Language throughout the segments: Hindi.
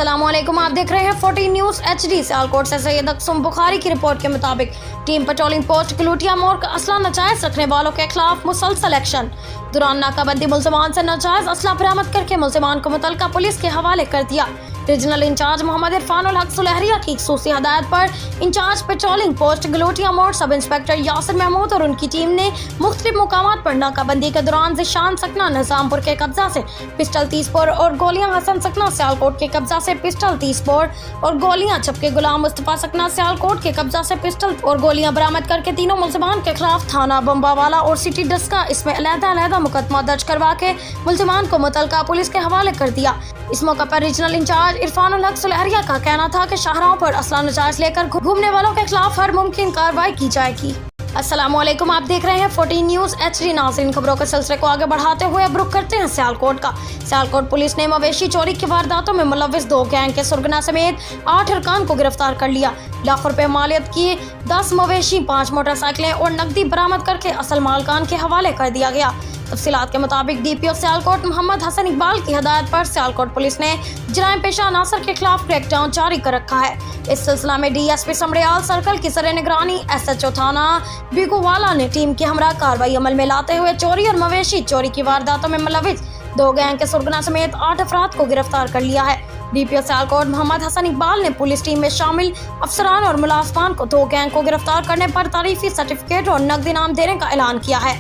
अस्सलामुअलैकुम, आप देख रहे हैं 14 न्यूज़ HD। सियालकोट से सैयद अक्सम बुखारी की रिपोर्ट के मुताबिक टीम पेट्रोलिंग पोस्ट गलूटिया मोड़ का असला नाजायज रखने वालों के खिलाफ मुसलसल एक्शन। दौरान नाकाबंदी मुलजमान से नाजायज असला बरामद करके मुलजमान को मुतलका पुलिस के हवाले कर दिया। रीजनल इंचार्ज मोहम्मद इरफानुल हक सुलहरिया की खुसूसी हदायत पर इंचार्ज पेट्रोलिंग पोस्ट गलूटिया मोड़ सब इंस्पेक्टर यासिर महमूद और उनकी टीम ने मुख्तलिफ मुकामात पर नाकाबंदी के दौरान ज़ीशान सकना निज़ामपुर के कब्जा से पिस्टल 30 बोर और गोलियां, हसन सकना सियालकोट के कब्जा से पिस्टल 30 बोर और गोलियां, जबकि गुलाम मुस्तफा सकना सियालकोट के कब्जा से पिस्टल और गोलियां बरामद करके तीनों मुलजमान के खिलाफ थाना बम्बावाला और सिटी डस्का इसमें अलग-अलग मुकदमा दर्ज करवा के मुलजमान को मुतलका पुलिस के हवाले कर दिया। इस मौके पर रीजनल इंचार्ज इरफानुल हक सुलहरिया का कहना था कि शाहराहों पर असला नाजायज लेकर घूमने वालों के खिलाफ हर मुमकिन कार्रवाई की जाएगी। अस्सलामुअलैकुम, आप देख रहे हैं 14 न्यूज़ HD। नाज़रीन, खबरों के सिलसिले को आगे बढ़ाते हुए अब रुख करते हैं सियालकोट का। सियालकोट पुलिस ने मवेशी चोरी की वारदातों में मुलव्विस 2 गैंग के सुरगना समेत 8 अरकान को गिरफ्तार कर लिया। लाखों रुपए मालियत की 10 मवेशी, 5 मोटरसाइकिलें और नकदी बरामद करके असल मालकान के हवाले कर दिया गया। तफसीलात के मुताबिक DPO सियालकोट मोहम्मद हसन इकबाल की हदायत पर सियालकोट पुलिस ने जराइम पेशा अनासर के खिलाफ क्रैकडाउन जारी कर रखा है। इस सिलसिला में DSP समड़ियाल सर्कल की सरे निगरानी SHO थाना बिगुवाला ने टीम की हमरा कार्रवाई अमल में लाते हुए चोरी और मवेशी चोरी की वारदातों में मुलव्विस 2 गैंग के सुरगना समेत 8 अफराद को गिरफ्तार कर लिया है। DPO सियालकोट मोहम्मद हसन इकबाल ने पुलिस टीम में शामिल अफसरान और मुलाजमान को 2 गैंग को गिरफ्तार करने पर तारीफी सर्टिफिकेट और नकदी इनाम देने का ऐलान किया है।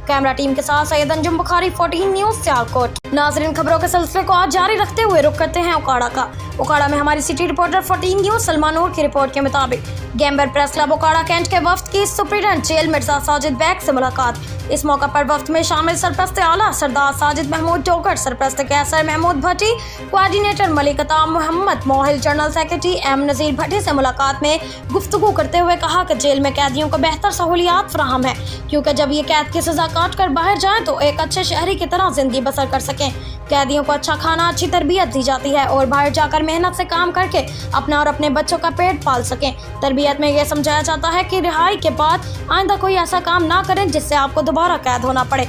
कैमरा टीम के साथ सैयद अंजुम बुखारी, 14 न्यूज़ सियालकोट। नाज़रीन, खबरों के सिलसिले को आज जारी रखते हुए रुख करते हैं उकाड़ा का। उकाड़ा में हमारी city reporter 14 news Salma Noor की रिपोर्ट के मुताबिक गैम्बर प्रेस क्लब उकाड़ा कैंट के वफ्द की सुप्रीडेंट जेल मिर्जा साजिद बैग से मुलाकात। इस मौका पर वफ्द में शामिल सरप्रस्त आला सरदार साजिद महमूद टोकर, सरप्रस्त कैसर महमूद भट्टी, कोऑर्डिनेटर मलिकता मोहम्मद, मोहिल general secretary M Nazir Bhatti से मुलाकात में गुफ्तगू करते हुए कहा कि जेल में कैदियों को बेहतर सहूलियात फराहम है, क्योंकि जब ये कैद की सजा काट कर बाहर जाए तो एक अच्छे शहरी की तरह जिंदगी बसर कर सकें। कैदियों को अच्छा खाना, अच्छी तरबियत दी जाती है और बाहर जाकर मेहनत से काम करके अपना और अपने बच्चों का पेट पाल सकें। तरबियत में यह समझाया जाता है कि रिहाई के बाद आइंदा कोई ऐसा काम ना करें जिससे आपको दोबारा कैद होना पड़े।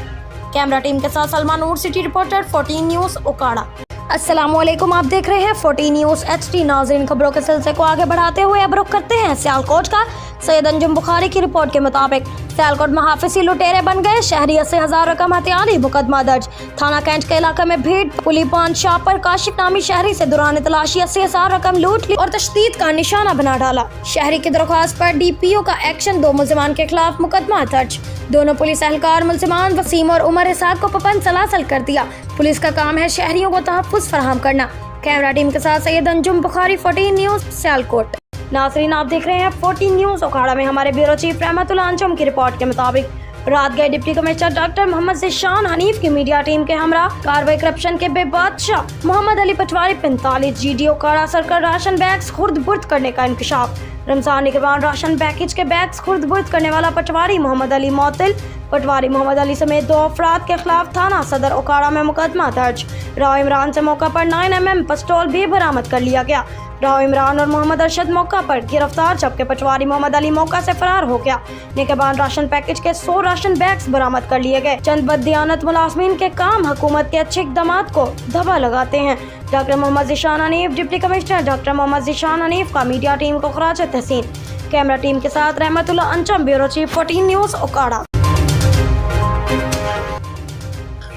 कैमरा टीम के साथ सलमा नूर, सिटी रिपोर्टर, 14 न्यूज़ उकाड़ा। अस्सलामुअलैकुम, आप देख रहे हैं 14 न्यूज़ HD। नाज़रीन, खबरों के सिलसिले को आगे बढ़ाते हुए अब रुख करते हैं सियालकोट का। सैयद अंजुम बुखारी की रिपोर्ट के मुताबिक सियालकोट महाफिसी लुटेरे बन गए, शहरी 80,000 रकम हथियारी, मुकदमा दर्ज। थाना कैंट के इलाके में भीड़ पुली पान शॉप पर काशिफ नामी शहरी से दौरान तलाशी 80,000 रकम लूट ली और तशदीद का निशाना बना डाला। शहरी की दरख्वास्त पर DPO का एक्शन, 2 मुलजमान के खिलाफ मुकदमा दर्ज। दोनों पुलिस एहलकार मुलजमान वसीम और उमर इसाक को पाबंद सलासल कर दिया। पुलिस का काम है शहरियों को तहफ़्फ़ुज़ फराहम करना। कैमरा टीम के साथ सैयद अंजुम बुखारी, 14 न्यूज़ सियालकोट। नाज़रीन, आप देख रहे हैं 14 न्यूज़ उकाड़ा में हमारे ब्यूरो चीफ रहमतुल्लाह अंजुम की रिपोर्ट के मुताबिक रात गए deputy commissioner doctor Mohammad Zeeshan Hanif की मीडिया टीम के हमरा कार्रवाई करप्शन के बेबादशाह मोहम्मद अली पटवारी 45 GD Okara circle ration bags खुर्द बुर्द करने का इंकशाफ। रमजान के बाद राशन पैकेज के बैग्स खुर्द बुर्द करने वाला पटवारी मोहम्मद अली मोतिल, पटवारी मोहम्मद अली समेत 2 अफराद के खिलाफ थाना सदर उकाड़ा में मुकदमा दर्ज। राव इमरान से मौका पर 9mm पिस्तौल भी बरामद कर लिया गया। राव इमरान और मोहम्मद अरशद मौका पर गिरफ्तार, जबकि पटवारी मोहम्मद अली मौका से फरार हो गया। निगहबान राशन पैकेज के 100 राशन बैग्स बरामद कर लिए गए। चंद बददियानत मुलाजमीन के काम हुकूमत के अच्छे इक़दामात को धब्बा लगाते हैं। Doctor Mohammad Zeeshan Hanif, deputy commissioner doctor Mohammad Zeeshan Hanif का मीडिया टीम को खराज तहसीन। कैमरा टीम के साथ रहमतुल्लाह अंजुम, ब्यूरो चीफ, 14 न्यूज़ उकाड़ा।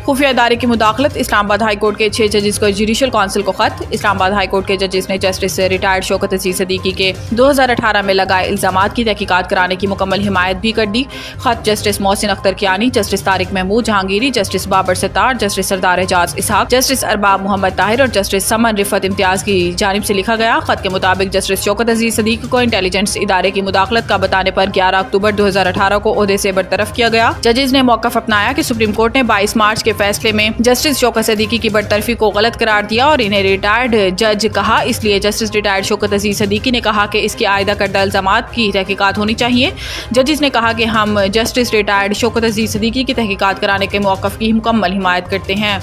खुफिया इदारे की मुदाखलत, इस्लामाबाद हाई कोर्ट के 6 जजेस को जुडिशल काउंसिल को खत। इस्लामाबाद हाई कोर्ट के जजेस ने जस्टिस रिटायर्ड शौकत अजीज सदीकी के 2018 में लगाए इल्जामात की तहकीकात कराने की मुकम्मल हिमायत भी कर दी। खत justice Mohsin Akhtar Kayani, justice Tariq Mahmood Jahangiri, justice Babar Sattar, justice Sardar Ejaz Ishaq, justice Arbab Mohammad Tahir और जस्टिस समन रिफत इम्तियाज की जानिब से लिखा गया। खत के मुताबिक जस्टिस शौकत अजीज सदीकी को इंटेलिजेंस इदारे की मुदाखलत का बताने पर 11 अक्टूबर 2018 को ओहदे से बरतरफ किया गया। जजेस ने मौक़िफ़ अपनाया कि सुप्रीम कोर्ट ने 22 मार्च के फैसले में जस्टिस शौकत सदीकी की बरतरफी को गलत करार दिया और इन्हें रिटायर्ड जज कहा। इसलिए जस्टिस रिटायर्ड शौकत अजीज सदीकी ने कहा कि इसकी आयदा करदा इल्जामात की तहकीकात होनी चाहिए। जजेस ने कहा कि हम जस्टिस रिटायर्ड शौकत अजीज सदीकी की तहकीकात कराने के मौक़िफ़ की मुकम्मल हिमायत करते हैं।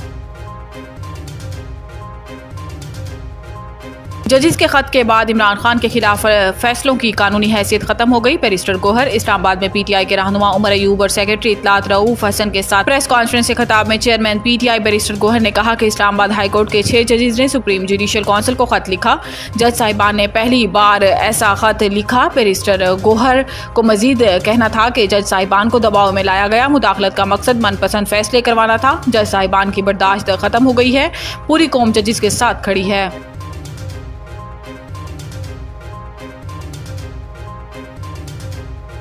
जजिस के खत के बाद इमरान खान के खिलाफ फैसलों की कानूनी हैसियत खत्म हो गई। बैरिस्टर गोहर इस्लामाबाद में पीटीआई के रहनुमा उमर अयूब और सेक्रेटरी इत्तलात रऊफ हसन के साथ प्रेस कॉन्फ्रेंस से खिताब में चेयरमैन पीटीआई बैरिस्टर गोहर ने कहा कि इस्लामाबाद हाई कोर्ट के 6 जजिस ने सुप्रीम जुडिशल काउंसिल को खत लिखा। जज साहिबान ने पहली बार ऐसा खत लिखा। बैरिस्टर गोहर को मजीद कहना था कि जज साहिबान को दबाव में लाया गया। मुदाखलत का मकसद मनपसंद फैसले करवाना था। जज साहिबान की बर्दाश्त खत्म हो गई है। पूरी कौम जजिस के साथ खड़ी है।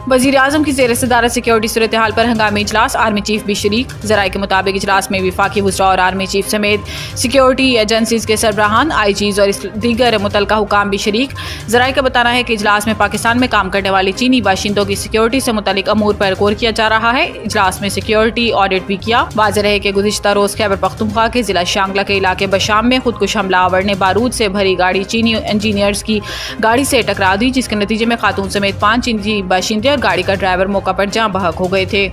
वज़ीर आज़म की ज़ेर सदारत सिक्योरिटी सूरत हाल पर हंगामी इजलास, आर्मी चीफ भी शरीक। ज़राए के मुताबिक इजलास में वफाकी वज़रा और आर्मी चीफ समेत सिक्योरिटी एजेंसीज के सरबराहान, आईजीज और दीगर मुतल्लिका हुकाम भी शरीक। ज़राए का बताना है कि इजलास में पाकिस्तान में काम करने वाले चीनी बाशिंदों की सिक्योरिटी से मुतल्लिक अमूर पर गौर किया जा रहा है। इजलास में सिक्योरिटी ऑडिट भी किया। वाज़ेह रहे कि गुज़िश्ता रोज़ खैबर पख्तूनख्वा के ज़िला शांगला के इलाके बशाम में खुदकुश हमलावर ने बारूद से भरी गाड़ी चीनी इंजीनियर्स की गाड़ी से टकरा दी, जिसके नतीजे में खातून समेत 5 चीनी बाशिंदे और गाड़ी का ड्राइवर मौका पर जाँ बहक हो गए थे।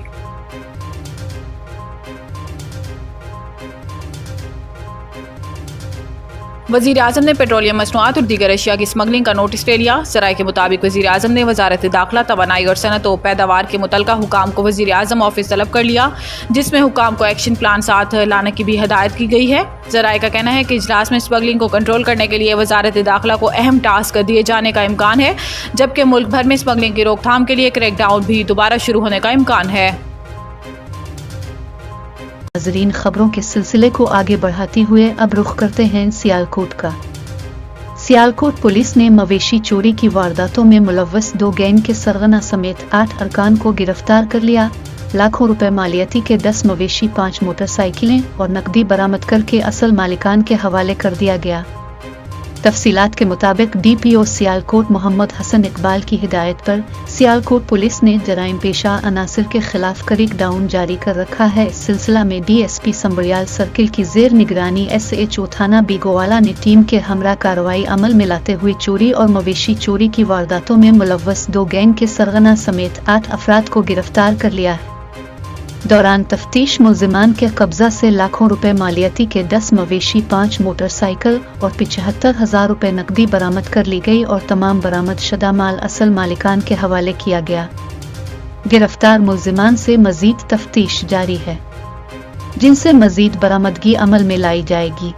वज़ीर आज़म ने पेट्रोलियम मसनूआत और दीगर अशिया की स्मगलिंग का नोटिस ले लिया। ज़राए के मुताबिक वज़ीर आज़म ने वज़ारत दाखिला, तवानाई और सनत व पैदावार के मुतल्लिका हुकाम को वज़ीर आज़म ऑफिस तलब कर लिया, जिसमें हुकाम को एक्शन प्लान साथ लाने की भी हदायत की गई है। ज़राए का कहना है कि इजलास में स्मगलिंग को कंट्रोल करने के लिए वज़ारत दाखिला को अहम टास्क दिए जाने का इम्कान है, जबकि मुल्क भर में स्मगलिंग की रोकथाम के लिए क्रैकडाउन भी दोबारा शुरू होने का इम्कान है। नाज़रीन, खबरों के सिलसिले को आगे बढ़ाते हुए अब रुख करते हैं सियालकोट का। सियालकोट पुलिस ने मवेशी चोरी की वारदातों में मुलव्वस 2 गैंग के सरगना समेत 8 अरकान को गिरफ्तार कर लिया। लाखों रुपए मालियती के 10 मवेशी, 5 मोटरसाइकिलें और नकदी बरामद करके असल मालिकान के हवाले कर दिया गया। तफसीलात के मुताबिक डीपीओ सियालकोट मोहम्मद हसन इकबाल की हिदायत पर सियालकोट पुलिस ने जराइम पेशा अनासिर के खिलाफ क्रैकडाउन जारी कर रखा है। इस सिलसिला में डीएसपी संबरियाल सर्किल की जेर निगरानी एसएचओ थाना बीगोवाला ने टीम के हमरा कार्रवाई अमल में लाते हुए चोरी और मवेशी चोरी की वारदातों में मुलव्वस 2 गैंग के सरगना समेत 8 अफराद को गिरफ्तार कर लिया है। दौरान तफ्तीश मुल्जिमान के कब्जा से लाखों रुपए मालियती के 10 मवेशी, 5 मोटरसाइकिल और 75,000 रुपए नकदी बरामद कर ली गई और तमाम बरामद शुदा माल असल मालिकान के हवाले किया गया। गिरफ्तार मुल्जिमान से मजीद तफ्तीश जारी है, जिनसे मजीद बरामदगी अमल में लाई जाएगी।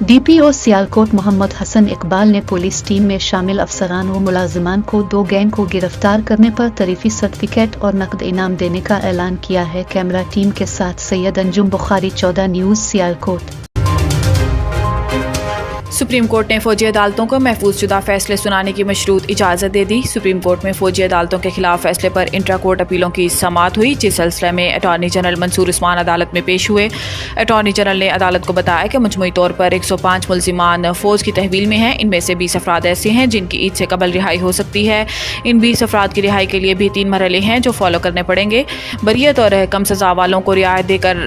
डीपीओ सियालकोट मोहम्मद हसन इकबाल ने पुलिस टीम में शामिल अफसरान व मुलाजिमान को 2 गैंग को गिरफ्तार करने पर तरीफी सर्टिफिकेट और नकद इनाम देने का ऐलान किया है। कैमरा टीम के साथ Syed Anjum Bukhari, 14 news, Sialkot. Supreme court ने फौजी अदालतों को महफूज शुदा फैसले सुनाने की मशरूत इजाज़त दे दी। सुप्रीम कोर्ट में फौजी अदालतों के खिलाफ फैसले पर इंट्रा कोर्ट अपीलों की समाअत हुई, जिस सिलसिले में अटॉर्नी जनरल मंसूर उस्मान अदालत में पेश हुए। अटॉर्नी जनरल ने अदालत को बताया कि मजमूई तौर पर 105 मुल्जिमान फौज की तहवील में हैं। इनमें से 20 अफराद ऐसे हैं जिनकी ईद से कबल रिहाई हो सकती है। इन 20 अफराद की रिहाई के लिए भी 3 मरहले हैं जो फॉलो करने पड़ेंगे। बरियत और कम सज़ा वालों को रियायत देकर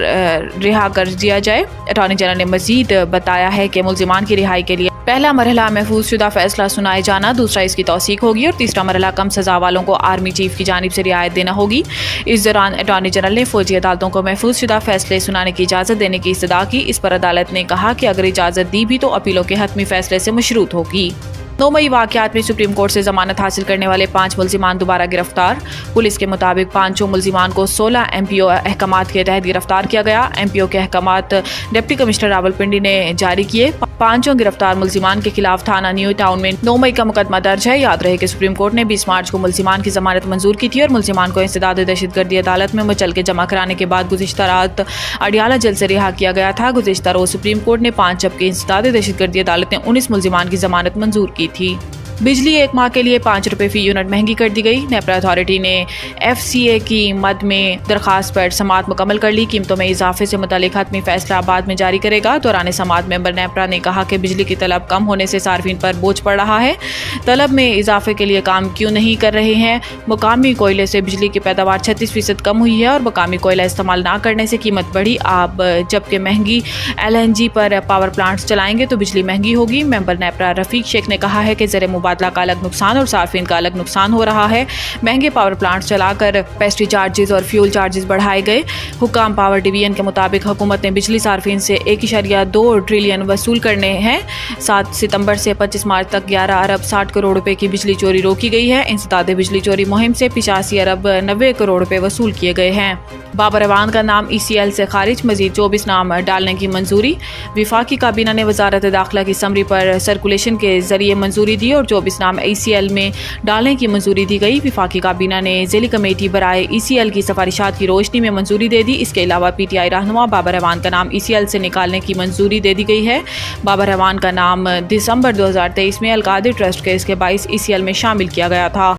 रिहा कर दिया जाए। अटॉर्नी जनरल ने मजीद बताया है कि मुल्जिमान की रिहाई के लिए पहला मरहला महफूज शुदा फैसला सुनाए जाना, दूसरा इसकी तौसीक होगी और तीसरा मरहला कम सज़ा वालों को आर्मी चीफ की जानिब से रियायत देना होगी। इस दौरान अटॉर्नी जनरल ने फौजी अदालतों को महफूज शुदा फैसले सुनाने की इजाज़त देने की इस्तदा की। इस पर अदालत ने कहा कि अगर इजाज़त दी भी तो अपीलों के हतमी फैसले से मशरूत होगी। 9 मई वाक़यात में सुप्रीम कोर्ट से जमानत हासिल करने वाले 5 मुल्जिमान दोबारा गिरफ्तार। पुलिस के मुताबिक 5 मुल्जिमान को 16 MPO अहकामात के तहत गिरफ्तार किया गया। MPO के अहकामात डिप्टी कमिश्नर रावलपिंडी ने जारी किए। 5 गिरफ्तार मुल्जिमान के खिलाफ थाना न्यू टाउन में 9 मई का मुकदमा दर्ज है। याद रहे कि सुप्रीम कोर्ट ने 20 मार्च को मुल्जिमान की जमानत मंजूर की थी और मुल्जिमान को इंसदाद दहशतगर्दी अदालत में मुचल के जमा कराने के बाद गुज़िश्ता रात अडियाला जेल से रिहा किया गया था। गुज़िश्ता रोज सुप्रीम कोर्ट ने 5 जबकि इंसदाद दहशतगर्दी अदालत ने 19 मुल्जिमान की जमानत मंजूर की थी। बिजली 1 माह के लिए 5 रुपये फी यूनिट महंगी कर दी गई। नेपरा अथॉरिटी ने FCA की मद में दरखास्त पर समाअत मुकम्मल कर ली। कीमतों में इजाफे से मुतालिक हतमी फैसला बाद में जारी करेगा। दौरान समाअत मेंबर नेपरा ने कहा कि बिजली की तलब कम होने से सार्फिन पर बोझ पड़ रहा है। तलब में इजाफे के लिए काम क्यों नहीं कर रहे हैं। मुकामी कोयले से बिजली की पैदावार 36% कम हुई है और मुकामी कोयला इस्तेमाल ना करने से कीमत बढ़ी। आप जबकि महंगी LNG पर पावर प्लांट्स चलाएंगे तो बिजली महंगी होगी। मेंबर नेपरा रफीक शेख ने कहा है कि ज़र मुबादला का अलग नुकसान और सार्फिन का अलग नुकसान हो रहा है। महंगे पावर प्लांट चलाकर पेस्ट्री चार्जेस और फ्यूल चार्जेस बढ़ाए गए। हुकाम पावर डिवीजन के मुताबिक हुकूमत ने बिजली सार्फिन से 1.2 ट्रिलियन वसूल करने हैं। 7 सितंबर से 25 मार्च तक 11 अरब 60 करोड़ रुपए की बिजली चोरी रोकी गई है। इंसदाद बिजली चोरी मुहिम से 85 अरब 90 करोड़ रुपए वसूल किए गए हैं। बाबर अवान का नाम ECL से खारिज, मजीद 24 नाम डालने की मंजूरी। विफाकी काबीना ने वजारत दाखिला की समरी पर सर्कुलेशन के जरिए मंजूरी दी और 24 नाम ECL में डालने की मंजूरी दी गई। विफाकी काबीना ने ज़िली कमेटी बराए ECL की सिफारिशात की रोशनी में मंजूरी दे दी। इसके अलावा PTI रहनुमा बाबर अवान का नाम ECL से निकालने की मंजूरी दे दी गई है। बाबर अवान का नाम दिसंबर 2023 में अलकादिर ट्रस्ट केस के 22 ECL में शामिल किया गया था।